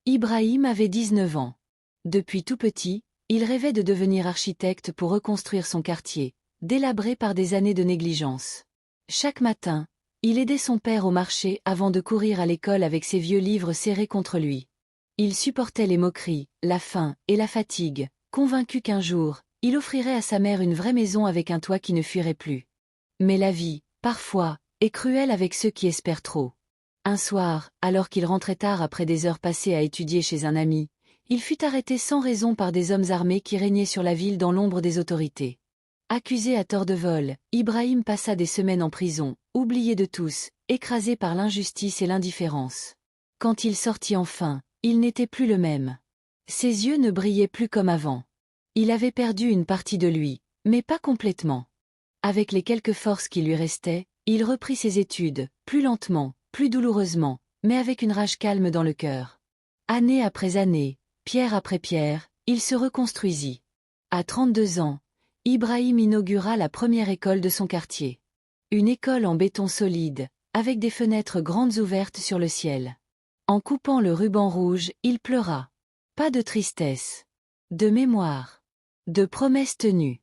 Ibrahim avait 19 ans. Depuis tout petit, il rêvait de devenir architecte pour reconstruire son quartier, délabré par des années de négligence. Chaque matin, il aidait son père au marché avant de courir à l'école avec ses vieux livres serrés contre lui. Il supportait les moqueries, la faim et la fatigue, convaincu qu'un jour, il offrirait à sa mère une vraie maison avec un toit qui ne fuirait plus. Mais la vie, parfois, est cruelle avec ceux qui espèrent trop. Un soir, alors qu'il rentrait tard après des heures passées à étudier chez un ami, il fut arrêté sans raison par des hommes armés qui régnaient sur la ville dans l'ombre des autorités. Accusé à tort de vol, Ibrahim passa des semaines en prison, oublié de tous, écrasé par l'injustice et l'indifférence. Quand il sortit enfin, il n'était plus le même. Ses yeux ne brillaient plus comme avant. Il avait perdu une partie de lui, mais pas complètement. Avec les quelques forces qui lui restaient, il reprit ses études, plus lentement, plus douloureusement, mais avec une rage calme dans le cœur. Année après année, pierre après pierre, il se reconstruisit. À 32 ans, Ibrahim inaugura la première école de son quartier. Une école en béton solide, avec des fenêtres grandes ouvertes sur le ciel. En coupant le ruban rouge, il pleura. Pas de tristesse. De mémoire. De promesses tenues.